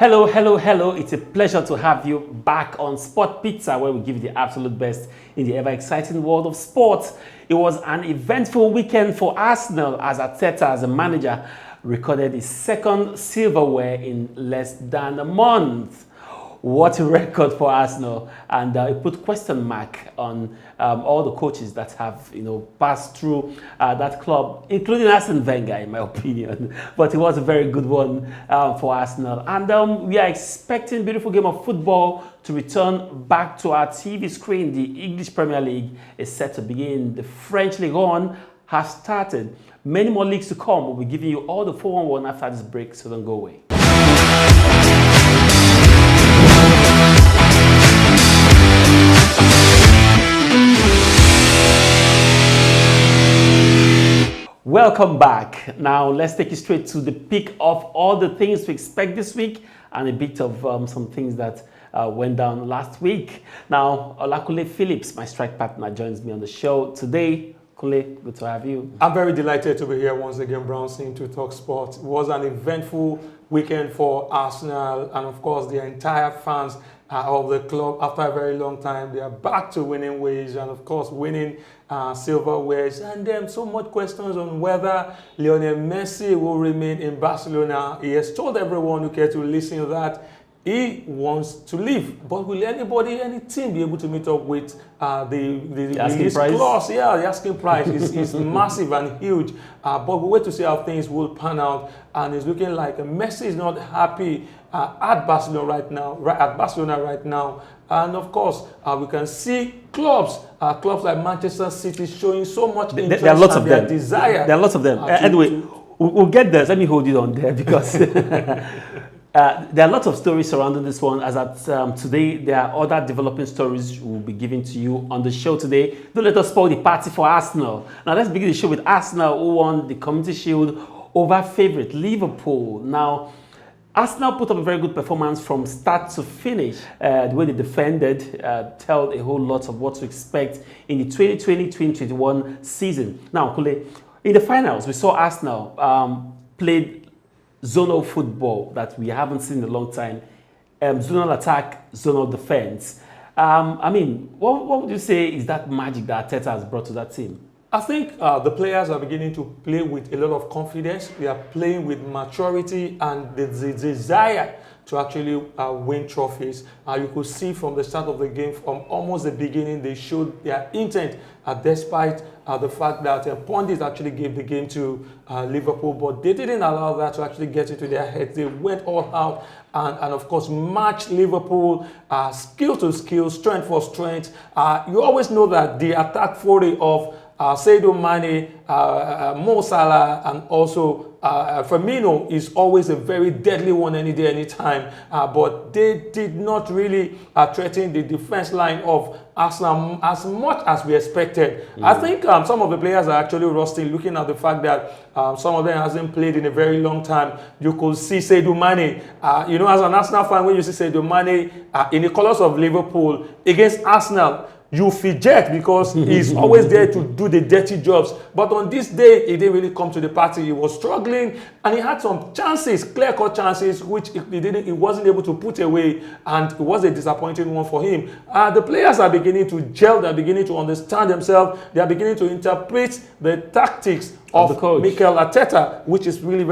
Hello, hello, hello. It's a pleasure to have you back on Sport Pizza, where we give you the absolute best in the ever-exciting world of sport. It was an eventful weekend for Arsenal as Arteta, as a manager, recorded his second silverware in less than a month. What a record for Arsenal, and it put question mark on all the coaches that have passed through that club, including Arsene Wenger, in my opinion. But it was a very good one for Arsenal, and we are expecting a beautiful game of football to return back to our TV screen. The English Premier League is set to begin. The French Ligue 1 has started. Many more leagues to come. We'll be giving you all the 4-on-1 after this break, so don't go away. Welcome back. Now let's take you straight to the pick of all the things to expect this week and a bit of some things that went down last week. Now, Kunle Phillips, my strike partner, joins me on the show today. Kunle, good to have you. I'm very delighted to be here once again, Brownson, to talk sport. It was an eventful weekend for Arsenal and, of course, the entire fans of the club. After a very long time, they are back to winning ways and, of course, winning silverwares. And then so much questions on whether Lionel Messi will remain in Barcelona. He has told everyone who cares to listen to that he wants to leave. But will anybody, any team, be able to meet up with the asking price? Clause? Yeah, the asking price is massive and huge. But we'll wait to see how things will pan out. And it's looking like Messi is not happy at Barcelona right now. And of course, we can see clubs like Manchester City showing so much interest. There are lots of them. Desire. There are lots of them. Anyway, we'll get there. Let me hold it on there because there are lots of stories surrounding this one. As at today, there are other developing stories we'll be giving to you on the show today. Don't let us spoil the party for Arsenal. Now, let's begin the show with Arsenal, who won the Community Shield over favourite Liverpool. Now, Arsenal put up a very good performance from start to finish. The way they defended told a whole lot of what to expect in the 2020-2021 season. Now, Kule, in the finals, we saw Arsenal played zonal football that we haven't seen in a long time. Zonal attack, zonal defense. What would you say is that magic that Arteta has brought to that team? I think the players are beginning to play with a lot of confidence. They are playing with maturity and the desire to actually win trophies. You could see from the start of the game, from almost the beginning, they showed their intent, despite the fact that pundits actually gave the game to Liverpool, but they didn't allow that to actually get into their heads. They went all out and of course, matched Liverpool skill to skill, strength for strength. You always know that the attack 40 of Sadio Mane, Mo Salah, and also Firmino is always a very deadly one any day, any time. But they did not really threaten the defense line of Arsenal as much as we expected. I think some of the players are actually rusty, looking at the fact that some of them hasn't played in a very long time. You could see Sadio Mane. As an Arsenal fan, when you see Sadio Mane in the colours of Liverpool against Arsenal, you fidget because he's always there to do the dirty jobs. But on this day, he didn't really come to the party. He was struggling and he had some chances, clear-cut chances, which he wasn't able to put away, and it was a disappointing one for him. The players are beginning to gel, they're beginning to understand themselves, they're beginning to interpret the tactics of the coach, Mikel Arteta, which is really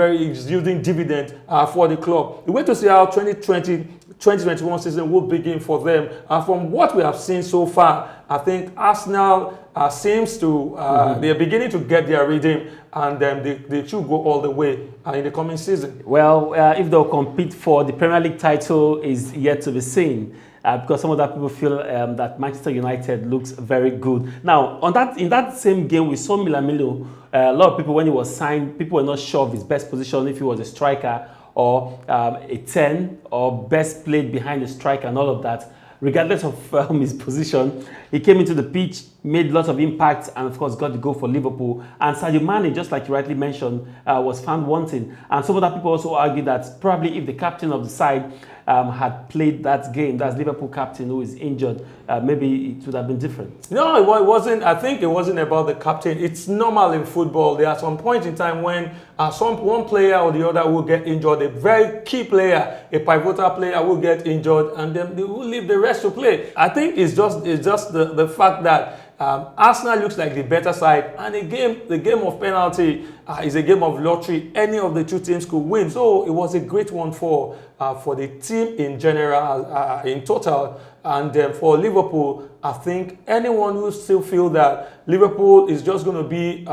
yielding dividend for the club. We wait to see how 2021 season will begin for them. From what we have seen so far, I think Arsenal seems to, they're beginning to get their rhythm, and they should go all the way in the coming season. Well, if they'll compete for the Premier League title is yet to be seen. Because some other people feel that Manchester United looks very good. Now, in that same game, we saw Milamilo. A lot of people, when he was signed, people were not sure of his best position, if he was a striker or a 10 or best played behind the striker and all of that. Regardless of his position, he came into the pitch, made lots of impact, and of course got the goal for Liverpool. And Sadio Mane, just like you rightly mentioned, was found wanting. And some other people also argue that probably if the captain of the side had played that game, that's Liverpool captain who is injured, maybe it would have been different. No, it wasn't. I think it wasn't about the captain. It's normal in football. There are some points in time when one player or the other will get injured. A very key player, a pivotal player will get injured, and then they will leave the rest to play. I think it's just the fact that Arsenal looks like the better side, and the game of penalty is a game of lottery. Any of the two teams could win, so it was a great one for the team in general, in total, and for Liverpool. I think anyone who still feel that Liverpool is just going to be,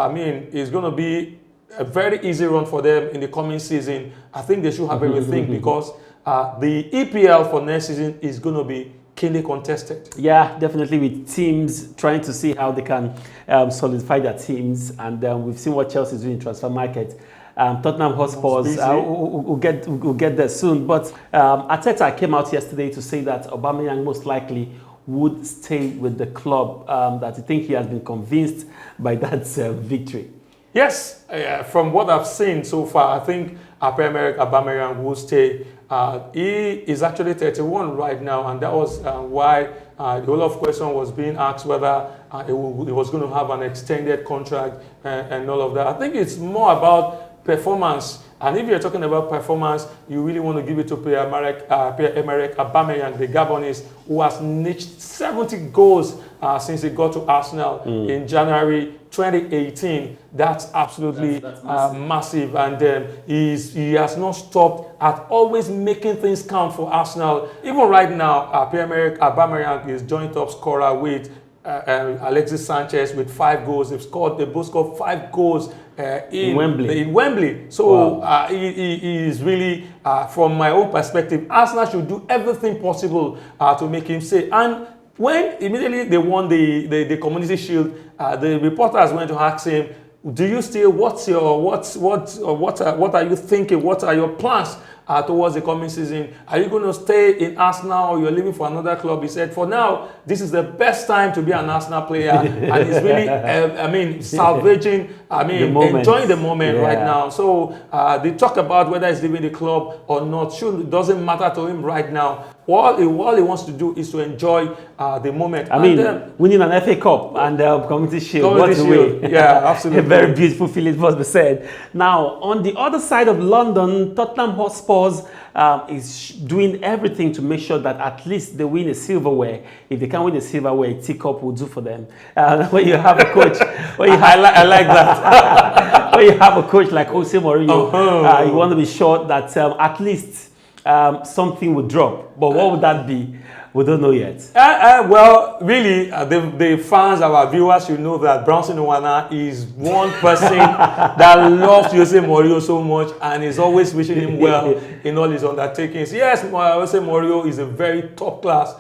is going to be a very easy run for them in the coming season, I think they should have a rethink because the EPL for next season is going to be keenly contested. Yeah, definitely, with teams trying to see how they can solidify their teams, and we've seen what Chelsea is doing in transfer market. Tottenham Hotspurs will get there soon, but Arteta came out yesterday to say that Aubameyang most likely would stay with the club, that I think he has been convinced by that victory. Yes, from what I've seen so far, I think Pierre-Emerick Aubameyang will stay. He is actually 31 right now, and that was why the whole of question was being asked whether he was going to have an extended contract and all of that. I think it's more about performance. And if you're talking about performance, you really want to give it to Pierre-Emerick Aubameyang, the Gabonese, who has niched 70 goals since he got to Arsenal in January 2018. That's absolutely that's massive. And he has not stopped at always making things count for Arsenal. Even right now, Pierre-Emerick Aubameyang is joint top scorer with Alexis Sanchez with 5 goals. They both scored 5 goals in Wembley. So wow. He is really, from my own perspective, Arsenal should do everything possible to make him stay. And when immediately they won the Community Shield, the reporters went to ask him, "Do you still? What are you thinking? What are your plans towards the coming season? Are you going to stay in Arsenal or you're leaving for another club?" He said, "For now, this is the best time to be an Arsenal player," and he's really, salvaging, enjoying the moment right now. So they talk about whether he's leaving the club or not. Sure, it doesn't matter to him right now. All he wants to do is to enjoy the moment. Winning an FA Cup and Community Shield. What a way. Yeah, absolutely. A very beautiful feeling, must be said. Now, on the other side of London, Tottenham Hotspurs is doing everything to make sure that at least they win a silverware. If they can't win a silverware, a teacup will do for them. When you have a coach, I like that. When you have a coach like Jose Mourinho, you want to be sure that at least something will drop. But what would that be? We don't know yet. Well, really, the fans, our viewers, should know that Brownson is one person that loves Jose Mourinho so much and is always wishing him well in all his undertakings. Yes, Jose Mourinho is a very top-class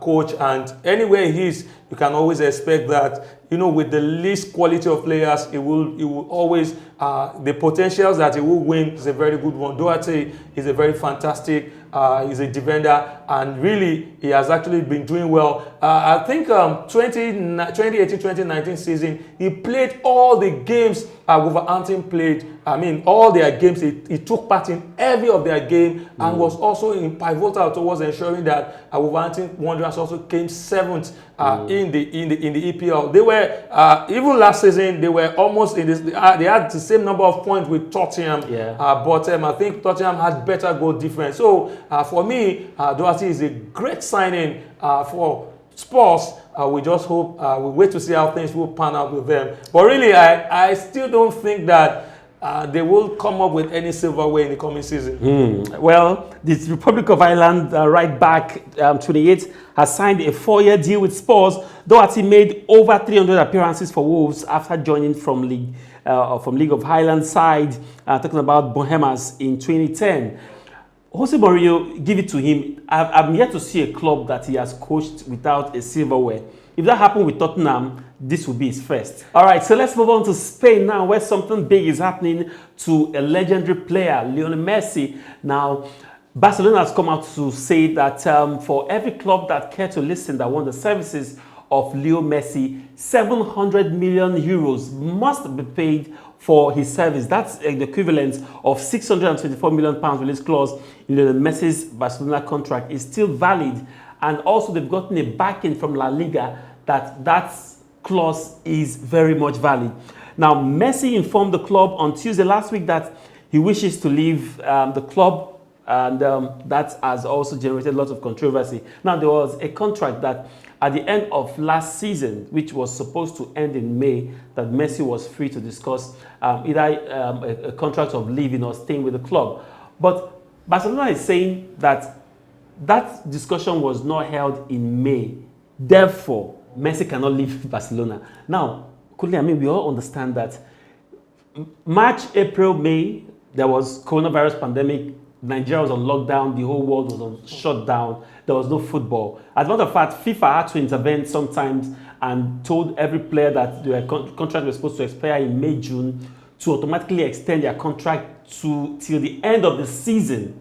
coach, and anywhere he is, you can always expect that, with the least quality of players, it will always, the potentials that he will win is a very good one. Doherty is a very fantastic, he's a defender, and really, he has actually been doing well. I think 2018-2019 season, he played all the games Wolverhampton played. All their games, he took part in every of their game and was also pivotal towards ensuring that Wolverhampton Wanderers also came 7th in the EPL. They were even last season they were almost in this. They had the same number of points with Tottenham, but I think Tottenham had better goal difference. So for me, Doherty is a great signing for Spurs. We just hope, we wait to see how things will pan out with them. But really, I still don't think that they will come up with any silverware in the coming season. Well, the Republic of Ireland right back 28 has signed a 4-year deal with Spurs. Doherty made over 300 appearances for Wolves after joining from League of Highland side, talking about Bohemians in 2010. Jose Mourinho, give it to him. I'm yet to see a club that he has coached without a silverware. If that happened with Tottenham, this will be his first. All right, so let's move on to Spain now, where something big is happening to a legendary player, Lionel Messi. Now, Barcelona has come out to say that for every club that cared to listen that want the services of Leo Messi, 700 million euros must be paid for his service. That's the equivalent of £624 million release clause in the Messi's Barcelona contract is still valid. And also they've gotten a backing from La Liga that clause is very much valid. Now, Messi informed the club on Tuesday last week that he wishes to leave the club, and that has also generated lots of controversy. Now, there was a contract that at the end of last season, which was supposed to end in May, that Messi was free to discuss either a contract of leaving or staying with the club. But Barcelona is saying that that discussion was not held in May. Therefore, Messi cannot leave Barcelona. Now, Kunle, I mean, we all understand that March, April, May, there was coronavirus pandemic. Nigeria was on lockdown. The whole world was on shutdown. There was no football. As a matter of fact, FIFA had to intervene sometimes and told every player that their contract was supposed to expire in May, June, to automatically extend their contract till the end of the season.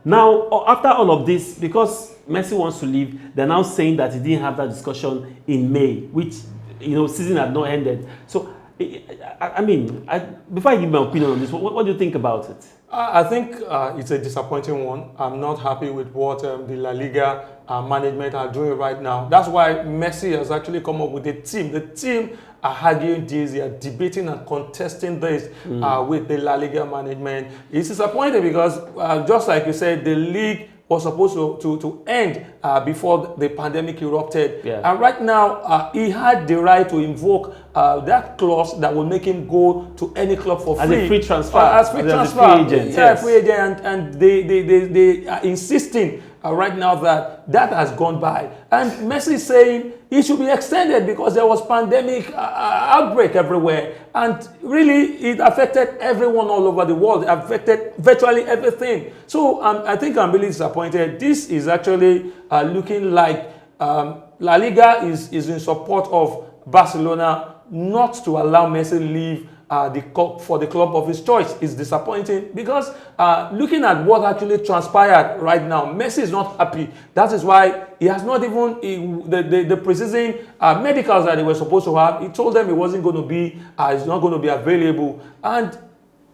Now, after all of this, because Messi wants to leave, they're now saying that he didn't have that discussion in May, which, season had not ended. So, before I give my opinion on this, what do you think about it? I think it's a disappointing one. I'm not happy with what the La Liga management are doing right now. That's why Messi has actually come up with a team. The team are arguing this, they are debating and contesting this with the La Liga management. It's disappointing because, just like you said, the league was supposed to end before the pandemic erupted. Yeah. And right now, he had the right to invoke that clause that will make him go to any club for free. As a free transfer. As free transfer. Free agent. Yeah, yes. Free agent. And they are insisting right now that has gone by. And Messi is saying it should be extended because there was pandemic outbreak everywhere. And really, it affected everyone all over the world. It affected virtually everything. So I think I'm really disappointed. This is actually looking like La Liga is in support of Barcelona not to allow Messi leave for the club of his choice. Is disappointing because looking at what actually transpired right now, Messi is not happy. That is why he has not even the precision medicals that they were supposed to have. He told them it wasn't going to be, it's not going to be available, and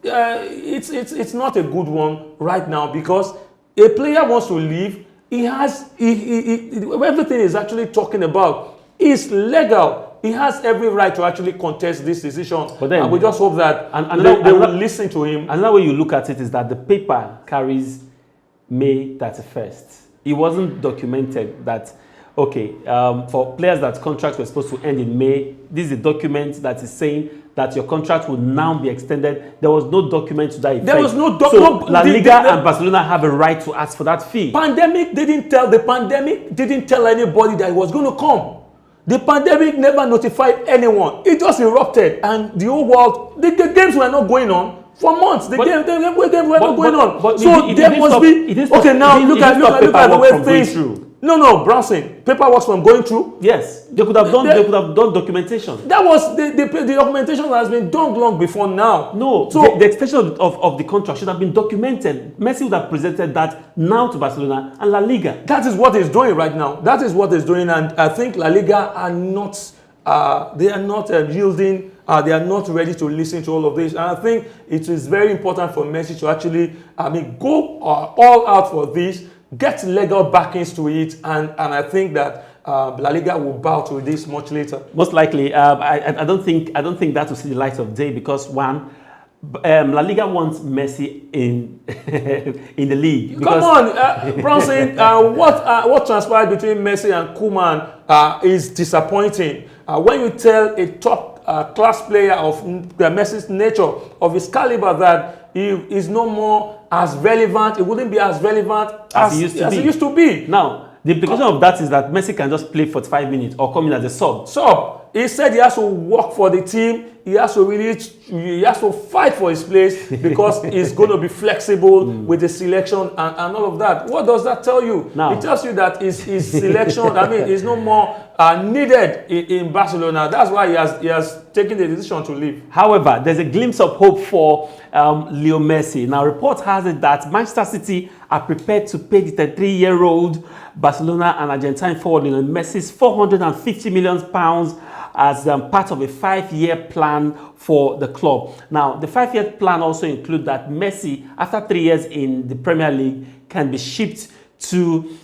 it's not a good one right now because a player wants to leave. Everything is actually talking about is legal. He has every right to actually contest this decision. But then, and we just hope that they will listen to him. Another way you look at it is that the paper carries May 31st. It wasn't documented that, okay, for players that contracts were supposed to end in May, this is a document that is saying that your contract will now be extended. There was no document to that effect. There was no document. So La Liga and Barcelona have a right to ask for that fee. The pandemic didn't tell anybody that it was going to come. The pandemic never notified anyone. It just erupted, and the whole world, the games were not going on for months. The games were not going on. So there must be. Okay, now look at the way things. No, Brownson. Paperwork from going through. Yes, they could have done documentation. That was the documentation has been done long before now. No, so the extension of the contract should have been documented. Messi would have presented that now to Barcelona and La Liga. That is what he's doing right now. That is what he's doing, and I think La Liga are not. They are not yielding. They are not ready to listen to all of this. And I think it is very important for Messi to actually, go all out for this. Get legal backings to it, and I think that La Liga will bow to this much later. Most likely, I don't think that will see the light of day because one, La Liga wants Messi in in the league. Come on, Brownson. What transpired between Messi and Koeman is disappointing. When you tell a top class player of Messi's nature, of his caliber, that he is no more as relevant, it wouldn't be as relevant as he used to be. Now, the implication of that is that Messi can just play 45 minutes or come in as a sub. He said he has to work for the team. He has to fight for his place because he's going to be flexible with the selection and all of that. What does that tell you? Now, it tells you that his selection, is no more needed in Barcelona. That's why he has taking the decision to leave. However, there's a glimpse of hope for Leo Messi. Now, report has it that Manchester City are prepared to pay the 33-year-old Barcelona and Argentine forward Lionel Messi's £450 million as part of a 5-year plan for the club. Now, the 5-year plan also includes that Messi, after 3 years in the Premier League, can be shipped to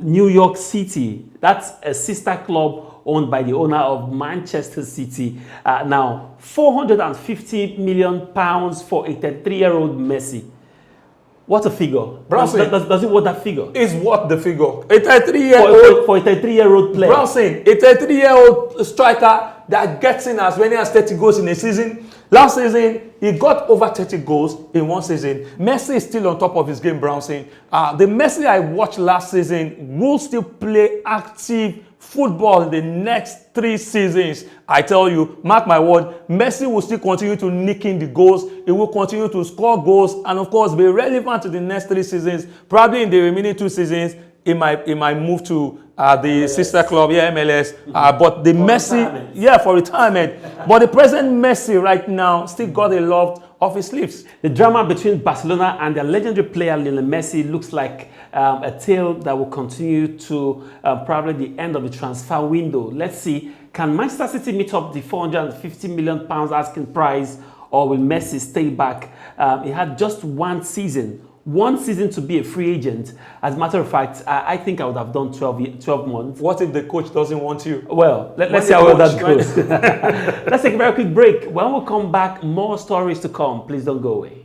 New York City. That's a sister club owned by the owner of Manchester City. Now, £450 million for a 33-year-old Messi. What a figure. Brownson, does it worth that figure? Is what the figure. A 33-year-old for a 33-year-old player. Brownson, a 33-year-old striker that gets in as many as 30 goals in a season. Last season, he got over 30 goals in one season. Messi is still on top of his game, Brownson. The Messi I watched last season will still play active football in the next 3 seasons. I tell you, mark my word, Messi will still continue to nick in the goals. He will continue to score goals and, of course, be relevant to the next 3 seasons. Probably in the remaining 2 seasons, he might move to the MLS. Sister club, MLS. But the Messi, for retirement. But the present Messi right now still got a lot off his sleeves. The drama between Barcelona and their legendary player Lionel Messi looks like a tale that will continue to probably the end of the transfer window. Let's see, can Manchester City meet up the £450 million asking price, or will Messi stay back? He had just one season to be a free agent. As a matter of fact, I think I would have done 12 months. What if the coach doesn't want you? Well, let's see how well that goes. Let's take a very quick break. When we come back, more stories to come. Please don't go away.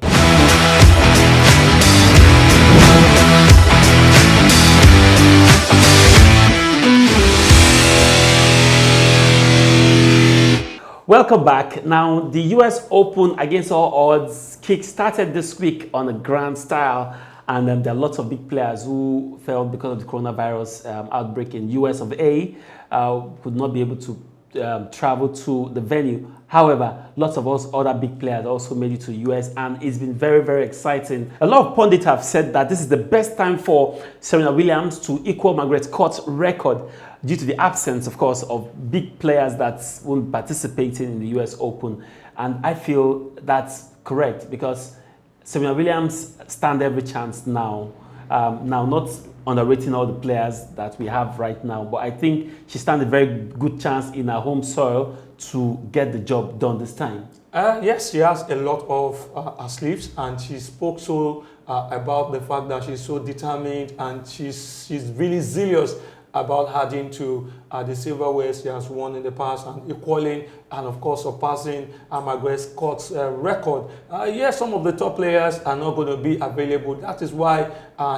Welcome back. Now, the US Open, against all odds, kick-started this week on a grand style, and there are lots of big players who fell because of the coronavirus outbreak in US of A, could not be able to travel to the venue. However, lots of us other big players also made it to the US, and it's been very, very exciting. A lot of pundits have said that this is the best time for Serena Williams to equal Margaret Court's record, due to the absence, of course, of big players that won't be participating in the US Open. And I feel that's correct, because Serena Williams stands every chance now. Not underrating all the players that we have right now, but I think she stands a very good chance in her home soil to get the job done this time. Yes, she has a lot of her sleeves, and she spoke so about the fact that she's so determined, and she's really zealous about adding to the silverware she has won in the past, and equaling and, of course, surpassing Margaret Court's record. Yes, some of the top players are not going to be available. That is why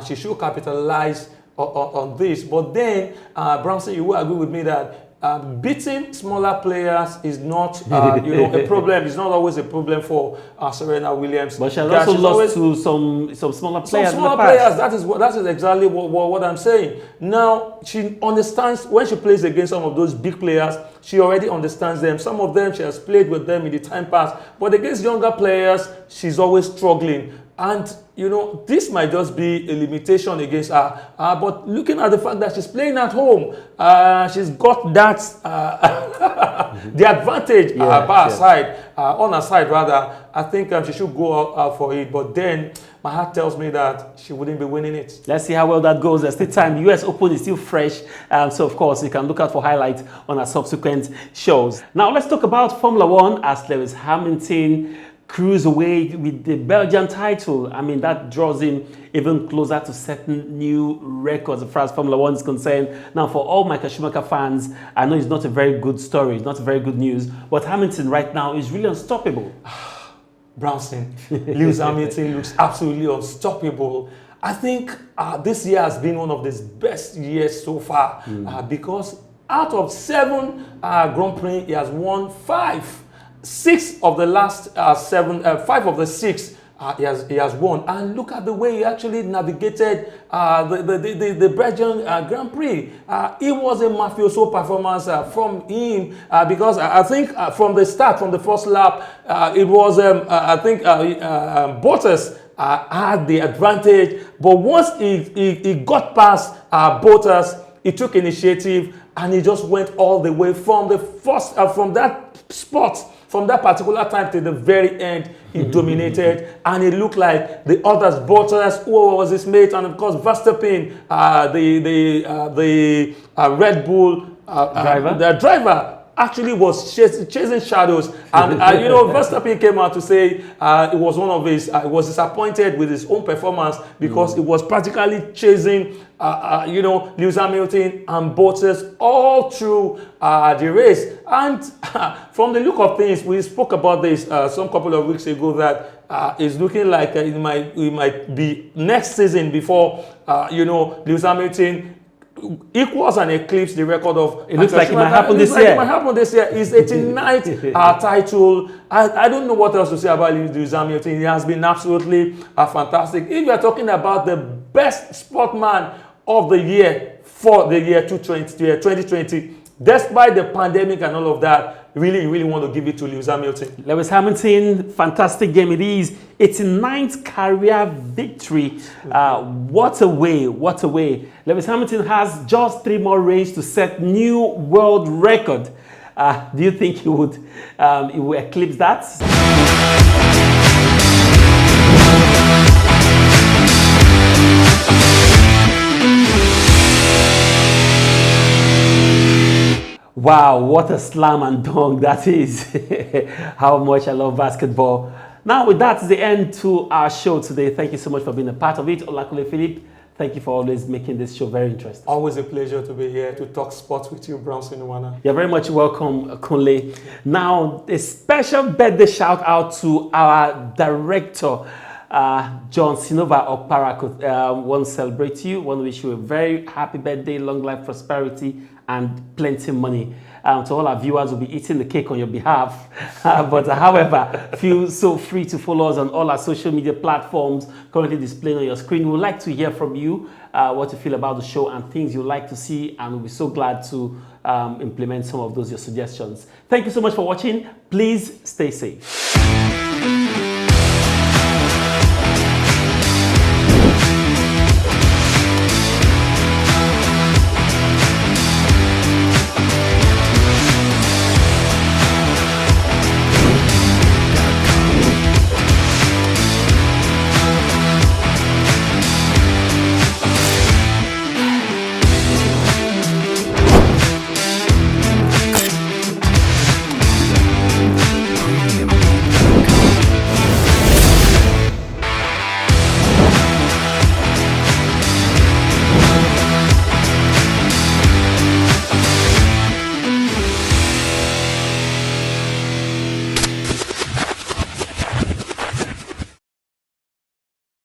she should capitalize on this. But then, Brownson, you will agree with me that beating smaller players is not a problem. It's not always a problem for Serena Williams. But she has also lost to some smaller players. Some smaller players. That is exactly what I'm saying. Now, she understands when she plays against some of those big players. She already understands them. Some of them she has played with them in the time past. But against younger players, she's always struggling. And, this might just be a limitation against her. But looking at the fact that she's playing at home, she's got that, the advantage by her side, on her side rather. I think she should go out for it. But then my heart tells me that she wouldn't be winning it. Let's see how well that goes. There's still time. The US Open is still fresh. So, of course, you can look out for highlights on our subsequent shows. Now, let's talk about Formula One, as Lewis Hamilton cruise away with the Belgian title. I mean, that draws him even closer to setting new records as far as Formula One is concerned. Now, for all Michael Schumacher fans, I know it's not a very good story, it's not a very good news, but Hamilton right now is really unstoppable. Brownson, Lewis Hamilton looks absolutely unstoppable. I think this year has been one of his best years so far, because out of 7 Grand Prix, he has won 5. 6 of the last 7, 5 of the 6 he has won. And look at the way he actually navigated the Belgian Grand Prix. It was a mafioso performance from him, because I think from the start, from the first lap, it was Bottas had the advantage. But once he got past Bottas, he took initiative and he just went all the way from the first, from that spot, from that particular time to the very end. He dominated, and it looked like the others, Bottas, who was his mate, and of course Verstappen, the Red Bull the driver, actually was chasing shadows. And you know, Verstappen came out to say it was one of his, was disappointed with his own performance because it was practically chasing you know, Lewis Hamilton and Bottas all through the race. And from the look of things, we spoke about this some couple of weeks ago, that it's looking like it might be next season before you know, Lewis Hamilton equals and eclipses the record of. It looks like it might happen this year. It might happen this year. His 89th title. I don't know what else to say about Lewis Hamilton. He has been absolutely fantastic. If you are talking about the best sportsman of the year for the year 2020, despite the pandemic and all of that, really want to give it to Lewis Hamilton. Lewis Hamilton, fantastic game it is. It's a 9th career victory. What a way, what a way. Lewis Hamilton has just 3 more races to set new world record. Do you think he will eclipse that? Wow, what a slam and dunk that is. How much I love basketball. Now, with that, is the end to our show today. Thank you so much for being a part of it. Olakule Philip, thank you for always making this show very interesting. Always a pleasure to be here to talk sports with you, Brownson. You're very much welcome, Kunle. Now, a special birthday shout out to our director, John Sinova of Paraco. Want to celebrate you, want to wish you a very happy birthday, long life, prosperity, and plenty of money. To all our viewers, will be eating the cake on your behalf. But however, feel so free to follow us on all our social media platforms currently displaying on your screen. We would like to hear from you what you feel about the show and things you'd like to see, and we'll be so glad to implement some of those your suggestions. Thank you so much for watching. Please stay safe.